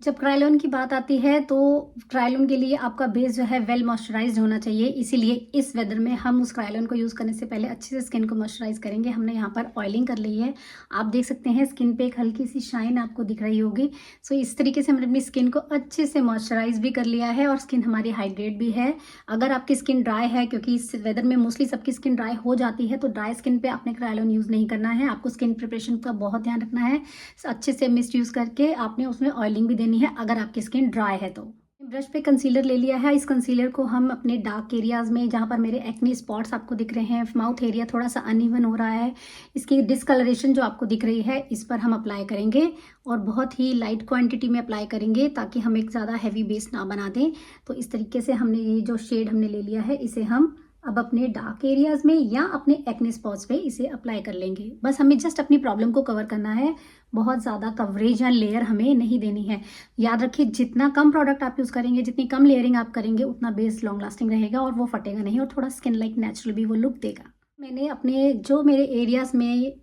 जब क्रायोलॉन की बात आती है तो क्रायोलॉन के लिए आपका बेस जो है वेल मॉइस्चराइज्ड होना चाहिए। इसीलिए इस वेदर में हम उस क्रायोलॉन को यूज़ करने से पहले अच्छे से स्किन को मॉइस्चराइज करेंगे। हमने यहाँ पर ऑयलिंग कर ली है। आप देख सकते हैं स्किन पे एक हल्की सी शाइन आपको दिख रही होगी। सो इस तरीके से हमने अपनी स्किन को अच्छे से मॉइस्चराइज भी कर लिया है और स्किन हमारी हाइड्रेट भी है। अगर आपकी स्किन ड्राई है, क्योंकि इस वेदर में मोस्टली सबकी स्किन ड्राई हो जाती है, तो ड्राई स्किन पे आपने क्रायोलॉन यूज़ नहीं करना है। आपको स्किन प्रिपरेशन का बहुत ध्यान रखना है। अच्छे से मिस्ट यूज़ करके आपने उसमें ऑयलिंग भी देनी है अगर आपकी स्किन ड्राई है तो। ब्रश पे कंसीलर ले लिया है। इस कंसीलर को हम अपने डार्क एरियाज में, जहाँ पर मेरे एक्ने स्पॉट्स आपको दिख रहे हैं, माउथ एरिया थोड़ा सा अनइवन हो रहा है, इसकी डिस्कलरेशन जो आपको दिख रही है, इस पर हम अप्लाई करेंगे और बहुत ही लाइट क्वांटिटी में अप्लाई करेंगे ताकि हम एक ज़्यादा हैवी बेस ना बना दें। तो इस तरीके से हमने ये जो शेड हमने ले लिया है, इसे हम अब अपने डार्क एरियाज में या अपने एक्ने स्पॉट्स पे इसे अप्लाई कर लेंगे। बस हमें जस्ट अपनी प्रॉब्लम को कवर करना है, बहुत ज़्यादा कवरेज या लेयर हमें नहीं देनी है। याद रखिए, जितना कम प्रोडक्ट आप यूज़ करेंगे, जितनी कम लेयरिंग आप करेंगे, उतना बेस लॉन्ग लास्टिंग रहेगा और वो फटेगा नहीं और थोड़ा स्किन लाइक नेचुरल भी वो लुक देगा। मैंने अपने जो मेरे एरियाज़ में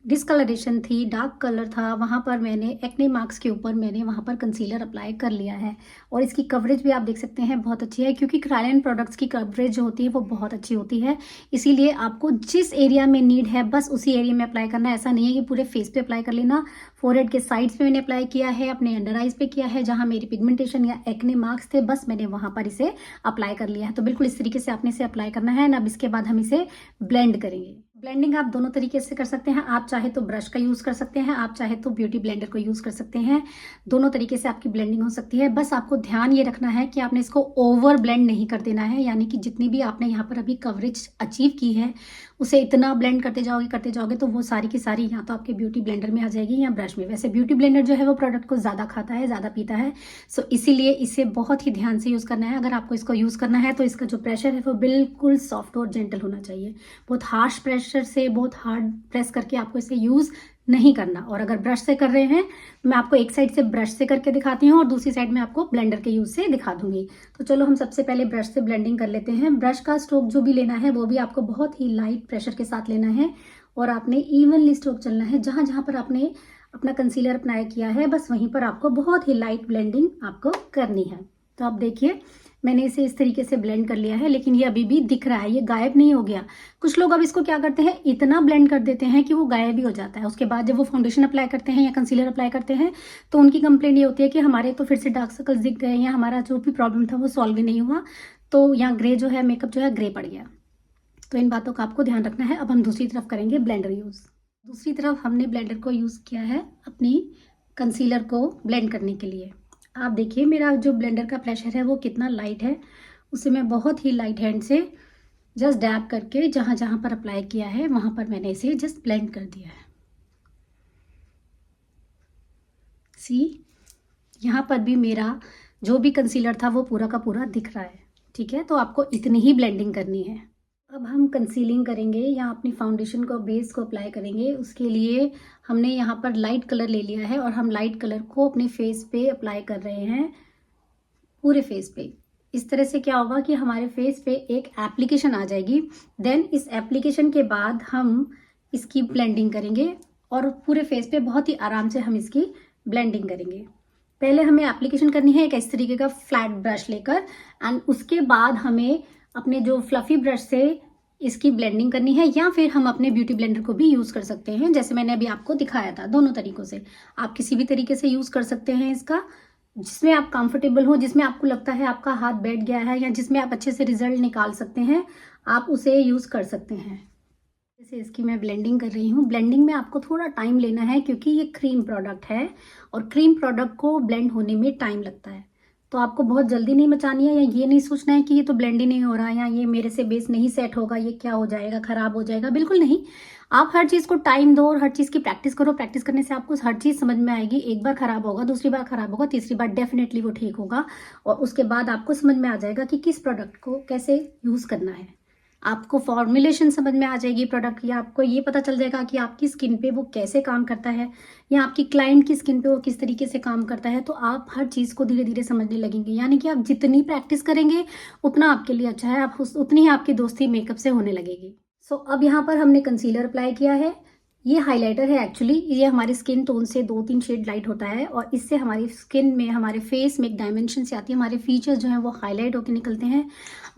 डिस्कलरेशन थी, डार्क कलर था, वहाँ पर मैंने एक्ने मार्क्स के ऊपर मैंने वहाँ पर कंसीलर अप्लाई कर लिया है और इसकी कवरेज भी आप देख सकते हैं बहुत अच्छी है, क्योंकि क्रायोलॉन प्रोडक्ट्स की कवरेज जो होती है वो बहुत अच्छी होती है। इसीलिए आपको जिस एरिया में नीड है बस उसी एरिया में अप्लाई करना है। ऐसा नहीं है कि पूरे फेस पे अप्लाई कर लेना। फोरहेड के साइड्स पे मैंने अप्लाई किया है, अपने अंडर आइज पे किया है, जहाँ मेरी पिगमेंटेशन या एक्ने मार्क्स थे, बस मैंने वहाँ पर इसे अप्लाई कर लिया है। तो बिल्कुल इस तरीके से आपने इसे अप्लाई करना है। अब इसके बाद हम इसे ब्लेंड करेंगे। ब्लेंडिंग आप दोनों तरीके से कर सकते हैं। आप चाहे तो ब्रश का यूज़ कर सकते हैं, आप चाहे तो ब्यूटी ब्लेंडर को यूज़ कर सकते हैं। दोनों तरीके से आपकी ब्लेंडिंग हो सकती है। बस आपको ध्यान ये रखना है कि आपने इसको ओवर ब्लेंड नहीं कर देना है, यानी कि जितनी भी आपने यहाँ पर अभी कवरेज अचीव की है उसे इतना ब्लेंड करते जाओगे तो वो सारी की सारी या तो आपके ब्यूटी ब्लेंडर में आ जाएगी या ब्रश में। वैसे ब्यूटी ब्लेंडर जो है वो प्रोडक्ट को ज़्यादा खाता है, ज़्यादा पीता है। सो इसीलिए इसे बहुत ही ध्यान से यूज़ करना है। अगर आपको इसको यूज़ करना है तो इसका जो प्रेशर है वो बिल्कुल सॉफ्ट और जेंटल होना चाहिए। बहुत हार्श प्रेशर से, बहुत हार्ड प्रेस करके आपको इसे यूज़ नहीं करना। और अगर ब्रश से कर रहे हैं, मैं आपको एक साइड से ब्रश से करके दिखाती हूँ और दूसरी साइड में आपको ब्लेंडर के यूज़ से दिखा दूंगी। तो चलो हम सबसे पहले ब्रश से ब्लेंडिंग कर लेते हैं। ब्रश का स्ट्रोक जो भी लेना है वो भी आपको बहुत ही लाइट प्रेशर के साथ लेना है और आपने इवनली स्ट्रोक चलना है। जहाँ जहाँ पर आपने अपना कंसीलर अप्लाई किया है बस वहीं पर आपको बहुत ही लाइट ब्लेंडिंग आपको करनी है। तो आप देखिए, मैंने इसे इस तरीके से ब्लेंड कर लिया है, लेकिन ये अभी भी दिख रहा है, ये गायब नहीं हो गया। कुछ लोग अब इसको क्या करते हैं, इतना ब्लेंड कर देते हैं कि वो गायब ही हो जाता है। उसके बाद जब वो फाउंडेशन अप्लाई करते हैं या कंसीलर अप्लाई करते हैं तो उनकी कंप्लेंट ये होती है कि हमारे तो फिर से डार्क सर्कल्स दिख गए या हमारा जो भी प्रॉब्लम था वो सॉल्व ही नहीं हुआ, तो यहाँ ग्रे जो है, मेकअप जो है ग्रे पड़ गया। तो इन बातों का आपको ध्यान रखना है। अब हम दूसरी तरफ करेंगे ब्लेंडर यूज़। दूसरी तरफ हमने ब्लेंडर को यूज़ किया है अपनी कंसीलर को ब्लेंड करने के लिए। आप देखिए मेरा जो ब्लेंडर का प्रेशर है वो कितना लाइट है, उसे मैं बहुत ही लाइट हैंड से जस्ट डैब करके जहाँ जहाँ पर अप्लाई किया है वहाँ पर मैंने इसे जस्ट ब्लेंड कर दिया है। सी, यहाँ पर भी मेरा जो भी कंसीलर था वो पूरा का पूरा दिख रहा है। ठीक है, तो आपको इतनी ही ब्लेंडिंग करनी है। अब हम कंसीलिंग करेंगे या अपनी फाउंडेशन को, बेस को अप्लाई करेंगे। उसके लिए हमने यहाँ पर लाइट कलर ले लिया है और हम लाइट कलर को अपने फेस पे अप्लाई कर रहे हैं, पूरे फेस पे। इस तरह से क्या होगा कि हमारे फेस पे एक एप्लीकेशन आ जाएगी। देन इस एप्लीकेशन के बाद हम इसकी ब्लेंडिंग करेंगे और पूरे फेस पे बहुत ही आराम से हम इसकी ब्लेंडिंग करेंगे। पहले हमें एप्लीकेशन करनी है एक इस तरीके का फ्लैट ब्रश लेकर, एंड उसके बाद हमें अपने जो फ्लफी ब्रश से इसकी ब्लेंडिंग करनी है, या फिर हम अपने ब्यूटी ब्लेंडर को भी यूज़ कर सकते हैं, जैसे मैंने अभी आपको दिखाया था। दोनों तरीकों से आप किसी भी तरीके से यूज़ कर सकते हैं इसका, जिसमें आप कंफर्टेबल हो, जिसमें आपको लगता है आपका हाथ बैठ गया है या जिसमें आप अच्छे से रिजल्ट निकाल सकते हैं, आप उसे यूज़ कर सकते हैं। जैसे इसकी मैं ब्लेंडिंग कर रही हूँ। ब्लेंडिंग में आपको थोड़ा टाइम लेना है क्योंकि ये क्रीम प्रोडक्ट है और क्रीम प्रोडक्ट को ब्लेंड होने में टाइम लगता है। तो आपको बहुत जल्दी नहीं मचानी है या ये नहीं सोचना है कि ये तो ब्लेंड ही नहीं हो रहा है या ये मेरे से बेस नहीं सेट होगा, ये क्या हो जाएगा, खराब हो जाएगा। बिल्कुल नहीं, आप हर चीज़ को टाइम दो और हर चीज़ की प्रैक्टिस करो। प्रैक्टिस करने से आपको हर चीज़ समझ में आएगी। एक बार खराब होगा, दूसरी बार खराब होगा, तीसरी बार डेफिनेटली वो ठीक होगा और उसके बाद आपको समझ में आ जाएगा कि किस प्रोडक्ट को कैसे यूज़ करना है। आपको फॉर्मुलेशन समझ में आ जाएगी प्रोडक्ट की, आपको ये पता चल जाएगा कि आपकी स्किन पे वो कैसे काम करता है या आपकी क्लाइंट की स्किन पे वो किस तरीके से काम करता है। तो आप हर चीज़ को धीरे धीरे समझने लगेंगे, यानी कि आप जितनी प्रैक्टिस करेंगे उतना आपके लिए अच्छा है, उतनी ही आपकी दोस्ती मेकअप से होने लगेगी। सो अब यहाँ पर हमने कंसीलर अप्लाई किया है, ये हाइलाइटर है एक्चुअली, ये हमारी स्किन टोन से 2-3 शेड लाइट होता है और इससे हमारी स्किन में, हमारे फेस में एक डायमेंशन से आती है, हमारे फीचर्स जो हैं वो हाईलाइट होकर निकलते हैं।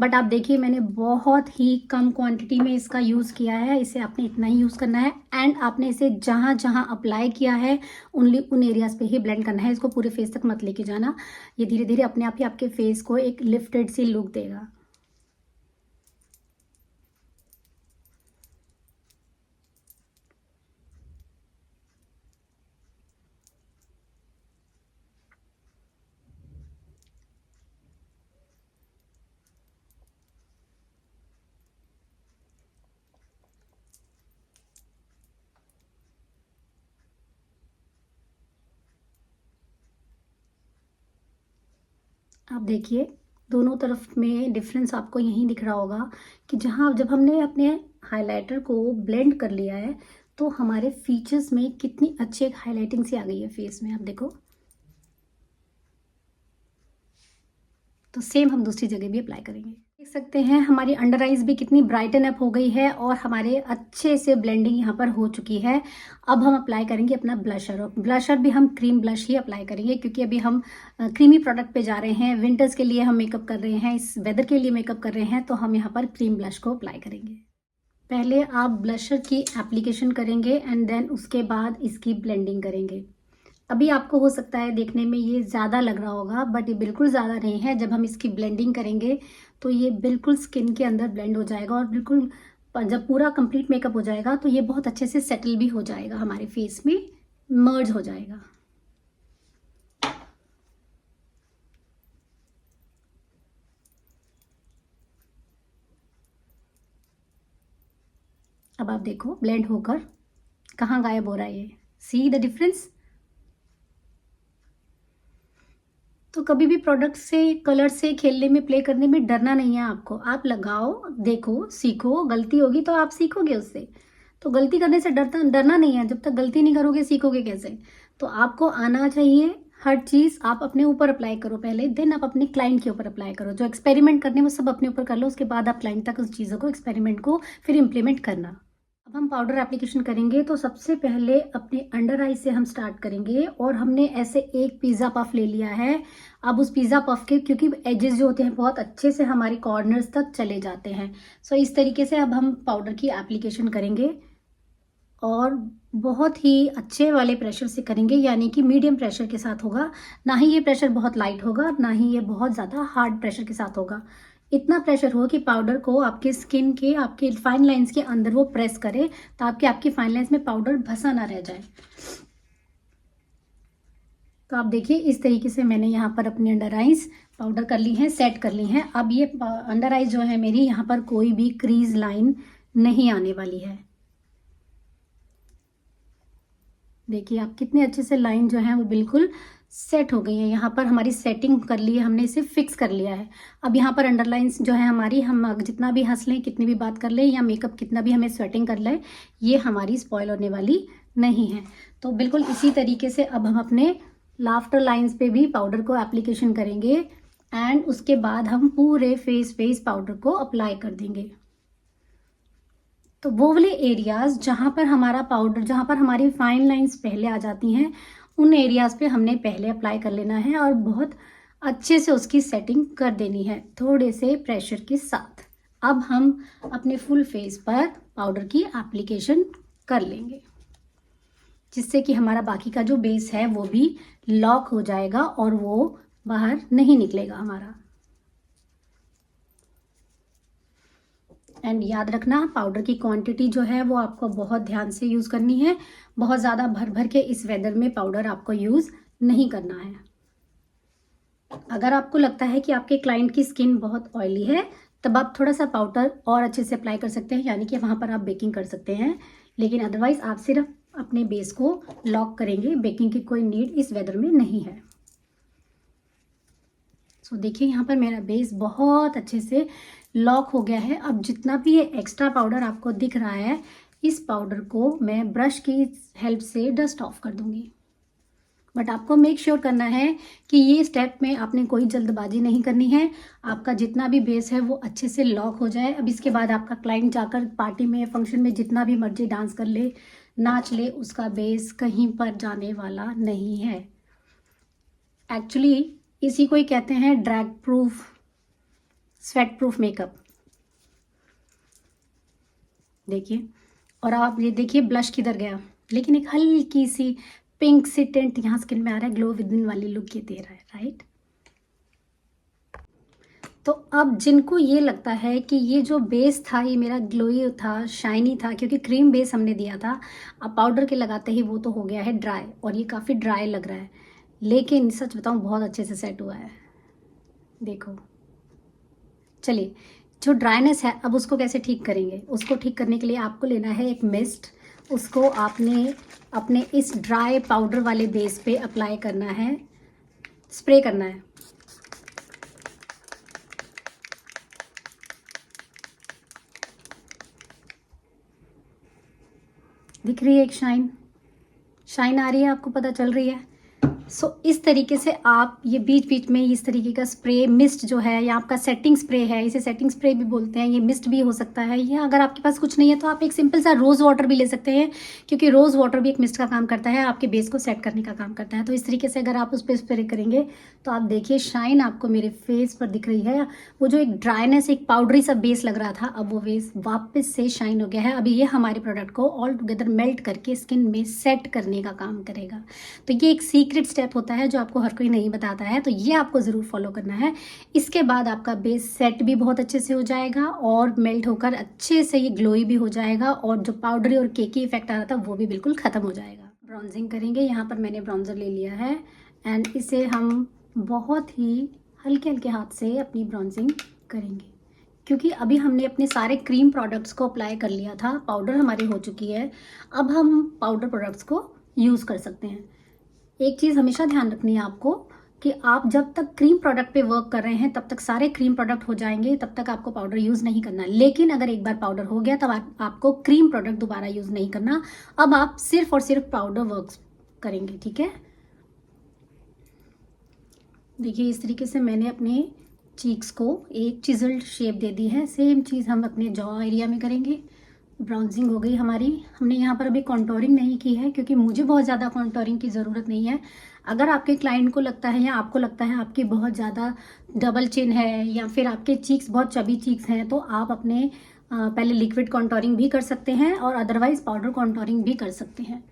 बट आप देखिए मैंने बहुत ही कम क्वांटिटी में इसका यूज़ किया है, इसे आपने इतना ही यूज़ करना है एंड आपने इसे जहाँ जहाँ अप्लाई किया है ओनली उन एरियाज़ पे ही ब्लेंड करना है, इसको पूरे फेस तक मत लेके जाना। ये धीरे धीरे अपने आप ही आपके फेस को एक लिफ्टेड सी लुक देगा। आप देखिए दोनों तरफ में डिफरेंस आपको यहीं दिख रहा होगा कि जहाँ जब हमने अपने हाइलाइटर को ब्लेंड कर लिया है तो हमारे फीचर्स में कितनी अच्छी एक हाइलाइटिंग सी आ गई है फेस में। आप देखो, तो सेम हम दूसरी जगह भी अप्लाई करेंगे। देख सकते हैं हमारी अंडर आइज भी कितनी ब्राइटन अप हो गई है और हमारे अच्छे से ब्लेंडिंग यहाँ पर हो चुकी है। अब हम अप्लाई करेंगे अपना ब्लशर, और ब्लशर भी हम क्रीम ब्लश ही अप्लाई करेंगे क्योंकि अभी हम क्रीमी प्रोडक्ट पे जा रहे हैं। विंटर्स के लिए हम मेकअप कर रहे हैं, इस वेदर के लिए मेकअप कर रहे हैं, तो हम यहाँ पर क्रीम ब्लश को अप्लाई करेंगे। पहले आप ब्लशर की एप्लीकेशन करेंगे एंड देन उसके बाद इसकी ब्लेंडिंग करेंगे। अभी आपको हो सकता है देखने में ये ज़्यादा लग रहा होगा बट ये बिल्कुल ज़्यादा नहीं है। जब हम इसकी ब्लेंडिंग करेंगे तो ये बिल्कुल स्किन के अंदर ब्लेंड हो जाएगा और बिल्कुल जब पूरा कंप्लीट मेकअप हो जाएगा तो ये बहुत अच्छे से सेटल भी हो जाएगा, हमारे फेस में मर्ज हो जाएगा। अब आप देखो ब्लेंड होकर कहाँ गायब हो रहा है ये, सी द डिफरेंस। तो कभी भी प्रोडक्ट से, कलर से खेलने में, प्ले करने में डरना नहीं है आपको। आप लगाओ, देखो, सीखो, गलती होगी तो आप सीखोगे उससे। तो गलती करने से डरना नहीं है। जब तक गलती नहीं करोगे सीखोगे कैसे? तो आपको आना चाहिए। हर चीज़ आप अपने ऊपर अप्लाई करो पहले, देन आप अपने क्लाइंट के ऊपर अप्लाई करो। जो एक्सपेरिमेंट करने वो सब अपने ऊपर कर लो, उसके बाद आप क्लाइंट तक उस चीज़ों को, एक्सपेरिमेंट को फिर इम्प्लीमेंट करना। अब हम पाउडर एप्लीकेशन करेंगे तो सबसे पहले अपने अंडर आई से हम स्टार्ट करेंगे और हमने ऐसे एक पिज़्ज़ा पफ ले लिया है। अब उस पिज़्ज़ा पफ के, क्योंकि एजेस जो होते हैं बहुत अच्छे से हमारे कॉर्नर्स तक चले जाते हैं, सो इस तरीके से अब हम पाउडर की एप्लीकेशन करेंगे और बहुत ही अच्छे वाले प्रेशर से करेंगे, यानी कि मीडियम प्रेशर के साथ होगा। ना ही ये प्रेशर बहुत लाइट होगा, ना ही ये बहुत ज़्यादा हार्ड प्रेशर के साथ होगा। इतना प्रेशर हो कि पाउडर को आपके स्किन के, आपके फाइन लाइंस के अंदर वो प्रेस करे, ताकि आपकी फाइन लाइंस में पाउडर भसा ना रह जाए। तो आप देखिए इस तरीके से मैंने यहाँ पर अपनी अंडर आइज पाउडर कर ली हैं, सेट कर ली हैं। अब ये अंडर आइज जो है मेरी, यहाँ पर कोई भी क्रीज लाइन नहीं आने वाली है। देखिए आप कितने अच्छे से लाइन जो है वो बिल्कुल सेट हो गई है। यहाँ पर हमारी सेटिंग कर ली है, हमने इसे फिक्स कर लिया है। अब यहाँ पर अंडरलाइंस जो है हमारी, हम जितना भी हंस लें, कितनी भी बात कर लें, या मेकअप कितना भी हमें स्वेटिंग कर लें, ये हमारी स्पॉइल होने वाली नहीं है। तो बिल्कुल इसी तरीके से अब हम अपने लाफ्टर लाइंस पे भी पाउडर को एप्लीकेशन करेंगे एंड उसके बाद हम पूरे फेस पे इस पाउडर को अप्लाई कर देंगे। तो वो वाले एरियाज जहाँ पर हमारा पाउडर, जहाँ पर हमारी फाइन लाइंस पहले आ जाती हैं, उन एरियाज पे हमने पहले अप्लाई कर लेना है और बहुत अच्छे से उसकी सेटिंग कर देनी है थोड़े से प्रेशर के साथ। अब हम अपने फुल फेस पर पाउडर की एप्लीकेशन कर लेंगे, जिससे कि हमारा बाकी का जो बेस है वो भी लॉक हो जाएगा और वो बाहर नहीं निकलेगा हमारा। एंड याद रखना पाउडर की क्वांटिटी जो है वो आपको बहुत ध्यान से यूज़ करनी है। बहुत ज़्यादा भर भर के इस वेदर में पाउडर आपको यूज़ नहीं करना है। अगर आपको लगता है कि आपके क्लाइंट की स्किन बहुत ऑयली है, तब आप थोड़ा सा पाउडर और अच्छे से अप्लाई कर सकते हैं, यानी कि वहाँ पर आप बेकिंग कर सकते हैं। लेकिन अदरवाइज आप सिर्फ अपने बेस को लॉक करेंगे, बेकिंग की कोई नीड इस वेदर में नहीं है। सो देखिए यहाँ पर मेरा बेस बहुत अच्छे से लॉक हो गया है। अब जितना भी ये एक्स्ट्रा पाउडर आपको दिख रहा है, इस पाउडर को मैं ब्रश की हेल्प से डस्ट ऑफ कर दूंगी। बट आपको मेक श्योर करना है कि ये स्टेप में आपने कोई जल्दबाजी नहीं करनी है। आपका जितना भी बेस है वो अच्छे से लॉक हो जाए। अब इसके बाद आपका क्लाइंट जाकर पार्टी में, फंक्शन में जितना भी मर्जी डांस कर ले, ना चले उसका बेस कहीं पर जाने वाला नहीं है। एक्चुअली इसी को ही कहते हैं drag proof, sweat proof makeup. देखिए, और आप ये देखिए ब्लश किधर गया, लेकिन एक हल्की सी पिंक सी टिंट यहाँ स्किन में आ रहा है, ग्लो विद इन वाली लुक ये दे रहा है, राइट। तो अब जिनको ये लगता है कि ये जो बेस था ये मेरा ग्लोई था, शाइनी था, क्योंकि क्रीम बेस हमने दिया था, अब पाउडर के लगाते ही वो तो हो गया है ड्राई, और ये काफ़ी ड्राई लग रहा है, लेकिन सच बताऊँ बहुत अच्छे से सेट हुआ है। देखो, चलिए, जो ड्राइनेस है अब उसको कैसे ठीक करेंगे। उसको ठीक करने के लिए आपको लेना है एक मिस्ट, उसको आपने अपने इस ड्राई पाउडर वाले बेस पे अप्लाई करना है, स्प्रे करना है। दिख रही है एक शाइन, शाइन आ रही है, आपको पता चल रही है। इस तरीके से आप ये बीच बीच में इस तरीके का स्प्रे, मिस्ट जो है या आपका सेटिंग स्प्रे है, इसे सेटिंग स्प्रे भी बोलते हैं, ये मिस्ट भी हो सकता है, या अगर आपके पास कुछ नहीं है तो आप एक सिंपल सा रोज़ वाटर भी ले सकते हैं, क्योंकि रोज़ वाटर भी एक मिस्ट का काम करता है, आपके बेस को सेट करने का काम करता है। तो इस तरीके से अगर आप उस पर स्प्रे करेंगे तो आप देखिए शाइन आपको मेरे फेस पर दिख रही है। वो जो एक ड्राइनेस, एक पाउडरी सा बेस लग रहा था, अब वो बेस वापस से शाइन हो गया है। अभी ये हमारे प्रोडक्ट को ऑल टुगेदर मेल्ट करके स्किन में सेट करने का काम करेगा। तो ये एक सीक्रेट स्टेप होता है जो आपको हर कोई नहीं बताता है, तो ये आपको ज़रूर फॉलो करना है। इसके बाद आपका बेस सेट भी बहुत अच्छे से हो जाएगा और मेल्ट होकर अच्छे से ये ग्लोई भी हो जाएगा, और जो पाउडरी और केकी इफेक्ट आ रहा था वो भी बिल्कुल ख़त्म हो जाएगा। ब्राउजिंग करेंगे, यहाँ पर मैंने ब्राउजर ले लिया है एंड इसे हम बहुत ही हल्के हल्के हाथ से अपनी ब्राउजिंग करेंगे, क्योंकि अभी हमने अपने सारे क्रीम प्रोडक्ट्स को अप्लाई कर लिया था, पाउडर हमारी हो चुकी है, अब हम पाउडर प्रोडक्ट्स को यूज़ कर सकते हैं। एक चीज़ हमेशा ध्यान रखनी है आपको कि आप जब तक क्रीम प्रोडक्ट पे वर्क कर रहे हैं तब तक सारे क्रीम प्रोडक्ट हो जाएंगे, तब तक आपको पाउडर यूज़ नहीं करना। लेकिन अगर एक बार पाउडर हो गया तब आपको क्रीम प्रोडक्ट दोबारा यूज़ नहीं करना। अब आप सिर्फ और सिर्फ पाउडर वर्क करेंगे, ठीक है। देखिए, इस तरीके से मैंने अपने चीक्स को एक चिजल्ड शेप दे दी है। सेम चीज़ हम अपने जॉ एरिया में करेंगे। ब्राउजिंग हो गई हमारी। हमने यहाँ पर अभी कॉन्टोरिंग नहीं की है क्योंकि मुझे बहुत ज़्यादा कॉन्टोरिंग की ज़रूरत नहीं है। अगर आपके क्लाइंट को लगता है या आपको लगता है आपकी बहुत ज़्यादा डबल चिन है या फिर आपके चीक्स बहुत चबी चीक्स हैं, तो आप अपने पहले लिक्विड कॉन्टोरिंग भी कर सकते हैं और अदरवाइज़ पाउडर कॉन्टोरिंग भी कर सकते हैं।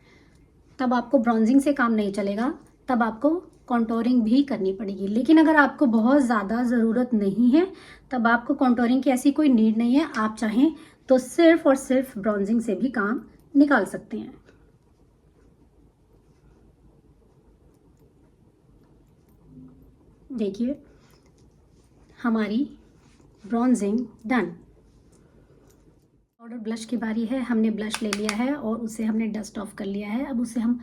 तब आपको ब्राउजिंग से काम नहीं चलेगा, तब आपको कॉन्टोरिंग भी करनी पड़ेगी। लेकिन अगर आपको बहुत ज़्यादा ज़रूरत नहीं है तब आपको कॉन्टोरिंग की ऐसी कोई नीड नहीं है। आप चाहें तो सिर्फ और सिर्फ ब्राउजिंग से भी काम निकाल सकते हैं। देखिए, हमारी ब्राउजिंग डन। पाउडर ब्लश की बारी है। हमने ब्लश ले लिया है और उसे हमने डस्ट ऑफ कर लिया है। अब उसे हम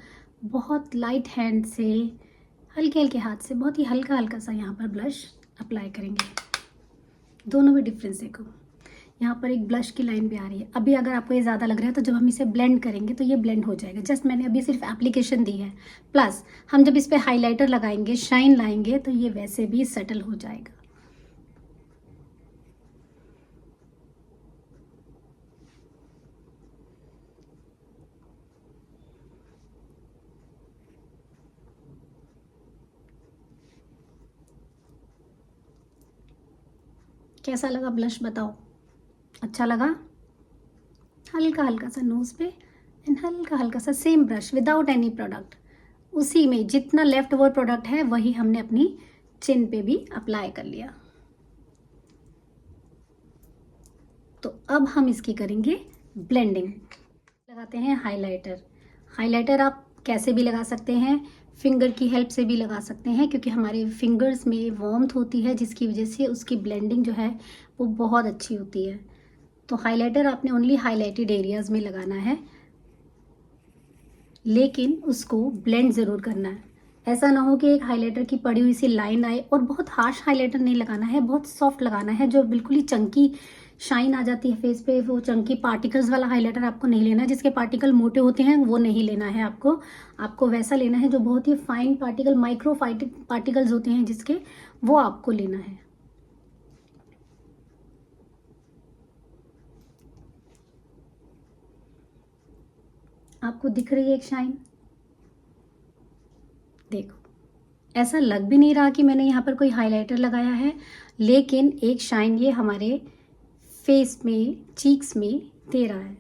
बहुत लाइट हैंड से, हल्के हल्के हाथ से, बहुत ही हल्का हल्का सा यहाँ पर ब्लश अप्लाई करेंगे। दोनों में डिफरेंस देखो, यहाँ पर एक ब्लश की लाइन भी आ रही है। अभी अगर आपको ये ज़्यादा लग रहा है तो जब हम इसे ब्लेंड करेंगे तो ये ब्लेंड हो जाएगा। जस्ट मैंने अभी सिर्फ एप्लीकेशन दी है, प्लस हम जब इस पर हाइलाइटर लगाएंगे, शाइन लाएंगे, तो ये वैसे भी सेटल हो जाएगा। कैसा लगा ब्लश बताओ? अच्छा लगा? हल्का हल्का सा नोज़ पे एंड हल्का हल्का सा same brush without any product, उसी में जितना लेफ्ट ओवर प्रोडक्ट है वही हमने अपनी चिन पे भी अप्लाई कर लिया। तो अब हम इसकी करेंगे ब्लेंडिंग। लगाते हैं हाइलाइटर। हाइलाइटर आप कैसे भी लगा सकते हैं, फिंगर की हेल्प से भी लगा सकते हैं, क्योंकि हमारे फिंगर्स में वार्मथ होती है जिसकी वजह से उसकी ब्लेंडिंग जो है वो बहुत अच्छी होती है। तो हाइलाइटर आपने ओनली हाइलाइटेड एरियाज़ में लगाना है, लेकिन उसको ब्लेंड ज़रूर करना है। ऐसा ना हो कि एक हाइलाइटर की पड़ी हुई सी लाइन आए, और बहुत हार्श हाइलाइटर नहीं लगाना है, बहुत सॉफ्ट लगाना है, जो बिल्कुल ही चंकी शाइन आ जाती है फेस पे। वो चंकी पार्टिकल्स वाला हाइलाइटर आपको नहीं लेना है, जिसके पार्टिकल मोटे होते हैं वो नहीं लेना है आपको। आपको वैसा लेना है जो बहुत ही फाइन पार्टिकल, माइक्रो पार्टिकल्स होते हैं जिसके, वो आपको लेना है। आपको दिख रही है एक शाइन? देखो, ऐसा लग भी नहीं रहा कि मैंने यहाँ पर कोई हाइलाइटर लगाया है, लेकिन एक शाइन ये हमारे फेस में, चीक्स में दे रहा है।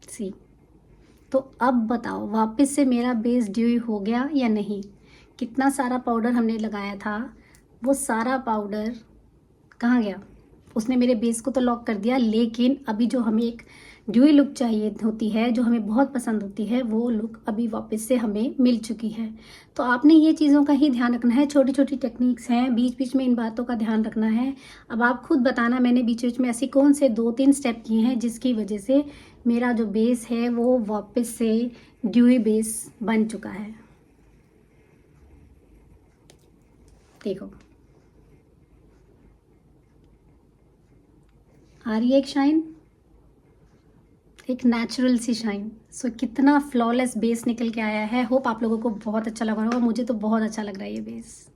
सी, तो अब बताओ वापस से मेरा बेस ड्यूई हो गया या नहीं? कितना सारा पाउडर हमने लगाया था, वो सारा पाउडर कहाँ गया? उसने मेरे बेस को तो लॉक कर दिया, लेकिन अभी जो हमें एक ड्यूई लुक चाहिए होती है, जो हमें बहुत पसंद होती है, वो लुक अभी वापस से हमें मिल चुकी है। तो आपने ये चीज़ों का ही ध्यान रखना है, छोटी छोटी टेक्निक्स हैं, बीच बीच में इन बातों का ध्यान रखना है। अब आप खुद बताना मैंने बीच बीच में ऐसे कौन से 2-3 स्टेप किए हैं जिसकी वजह से मेरा जो बेस है वो वापस से ड्यूई बेस बन चुका है। देखो, आ रही है एक शाइन, एक नेचुरल सी शाइन। सो कितना फ्लॉलेस बेस निकल के आया है। होप आप लोगों को बहुत अच्छा लगा होगा, मुझे तो बहुत अच्छा लग रहा है ये बेस।